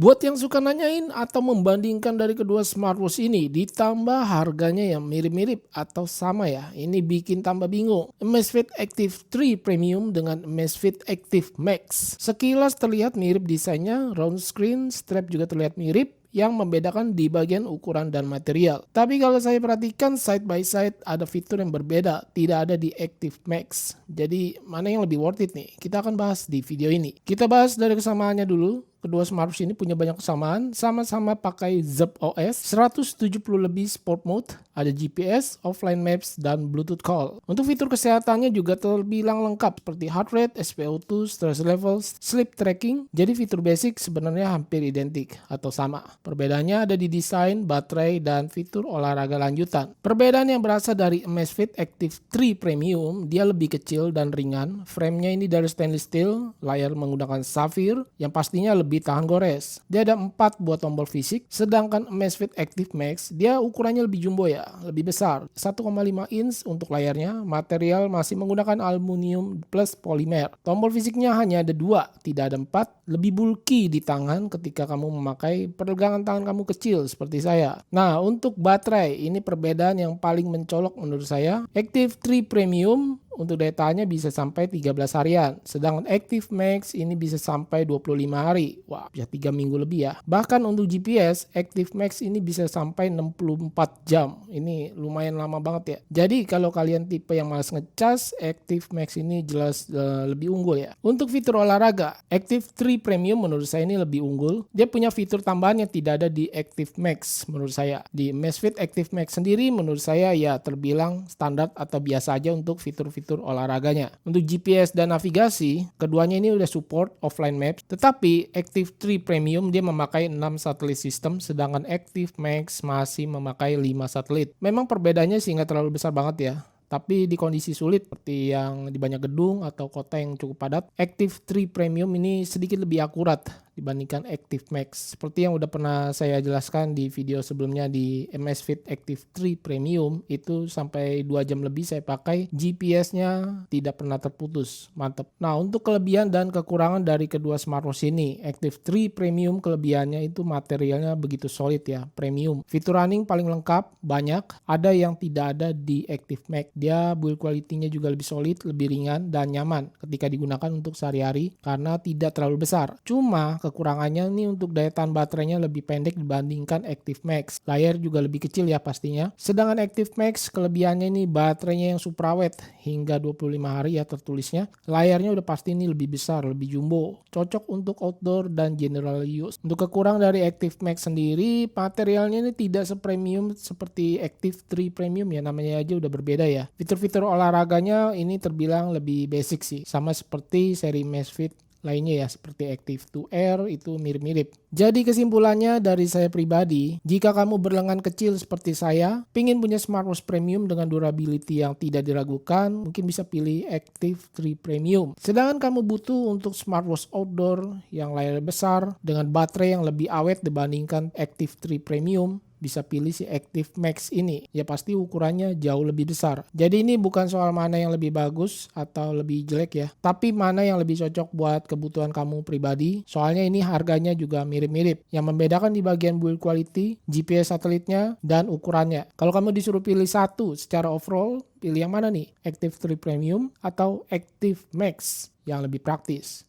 Buat yang suka nanyain atau membandingkan dari kedua smartwatch ini, ditambah harganya yang mirip-mirip atau sama ya, ini bikin tambah bingung. Amazfit Active 3 Premium dengan Amazfit Active Max. Sekilas terlihat mirip desainnya, round screen, strap juga terlihat mirip, yang membedakan di bagian ukuran dan material. Tapi kalau saya perhatikan side by side ada fitur yang berbeda, tidak ada di Active Max. Jadi mana yang lebih worth it nih? Kita akan bahas di video ini. Kita bahas dari kesamaannya dulu. Kedua smartwatch ini punya banyak kesamaan, sama-sama pakai Zepp OS, 170 lebih sport mode, ada GPS, offline maps, dan Bluetooth call. Untuk fitur kesehatannya juga terbilang lengkap seperti heart rate, SpO2, stress levels, sleep tracking. Jadi fitur basic sebenarnya hampir identik atau sama. Perbedaannya ada di desain, baterai, dan fitur olahraga lanjutan. Perbedaan yang berasal dari Amazfit Active 3 Premium, dia lebih kecil dan ringan. Framenya ini dari stainless steel, layar menggunakan sapphire, yang pastinya lebih tahan gores. Dia ada 4 buah tombol fisik, sedangkan Amazfit Active Max dia ukurannya lebih jumbo ya, lebih besar. 1,5 inch untuk layarnya, material masih menggunakan aluminium plus polimer. Tombol fisiknya hanya ada 2, tidak ada 4, lebih bulky di tangan ketika kamu memakai pergelangan tangan kamu kecil seperti saya. Nah, untuk baterai, ini perbedaan yang paling mencolok menurut saya. Active 3 Premium untuk daya tahannya bisa sampai 13 harian. Sedangkan Active Max ini bisa sampai 25 hari. Wah, bisa 3 minggu lebih ya. Bahkan untuk GPS, Active Max ini bisa sampai 64 jam. Ini lumayan lama banget ya. Jadi kalau kalian tipe yang malas ngecas, Active Max ini jelas lebih unggul ya. Untuk fitur olahraga, Active 3 Premium menurut saya ini lebih unggul. Dia punya fitur tambahan yang tidak ada di Active Max menurut saya. Di Amazfit Active Max sendiri menurut saya ya terbilang standar atau biasa aja untuk fitur-fitur olahraganya. Untuk GPS dan navigasi, keduanya ini udah support offline maps, tetapi Active 3 Premium dia memakai 6 satelit system, sedangkan Active Max masih memakai 5 satelit. Memang perbedaannya sih nggak terlalu besar banget ya. Tapi di kondisi sulit seperti yang di banyak gedung atau kota yang cukup padat, Active 3 Premium ini sedikit lebih akurat dibandingkan Active Max. Seperti yang udah pernah saya jelaskan di video sebelumnya di Amazfit Active 3 Premium, itu sampai 2 jam lebih saya pakai, GPS-nya tidak pernah terputus. Mantap. Nah, untuk kelebihan dan kekurangan dari kedua smartwatch ini, Active 3 Premium kelebihannya itu materialnya begitu solid ya, premium. Fitur running paling lengkap, banyak, ada yang tidak ada di Active Max. Dia build quality-nya juga lebih solid, lebih ringan, dan nyaman ketika digunakan untuk sehari-hari karena tidak terlalu besar. Cuma kekurangannya nih untuk daya tahan baterainya lebih pendek dibandingkan Active Max. Layar juga lebih kecil ya pastinya. Sedangkan Active Max kelebihannya ini baterainya yang super awet hingga 25 hari ya tertulisnya. Layarnya udah pasti ini lebih besar, lebih jumbo. Cocok untuk outdoor dan general use. Untuk kekurangan dari Active Max sendiri, materialnya ini tidak sepremium seperti Active 3 Premium ya, namanya aja udah berbeda ya. Fitur-fitur olahraganya ini terbilang lebih basic sih, sama seperti seri Amazfit lainnya ya, seperti Active 2 Air itu mirip-mirip. Jadi kesimpulannya dari saya pribadi, jika kamu berlengan kecil seperti saya, pingin punya smartwatch premium dengan durability yang tidak diragukan, mungkin bisa pilih Active 3 Premium. Sedangkan kamu butuh untuk smartwatch outdoor yang layar besar dengan baterai yang lebih awet dibandingkan Active 3 Premium, bisa pilih si Active Max ini. Ya pasti ukurannya jauh lebih besar. Jadi ini bukan soal mana yang lebih bagus atau lebih jelek ya, tapi mana yang lebih cocok buat kebutuhan kamu pribadi. Soalnya ini harganya juga mirip-mirip. Yang membedakan di bagian build quality, GPS satelitnya, dan ukurannya. Kalau kamu disuruh pilih satu secara overall, pilih yang mana nih? Active 3 Premium atau Active Max yang lebih praktis?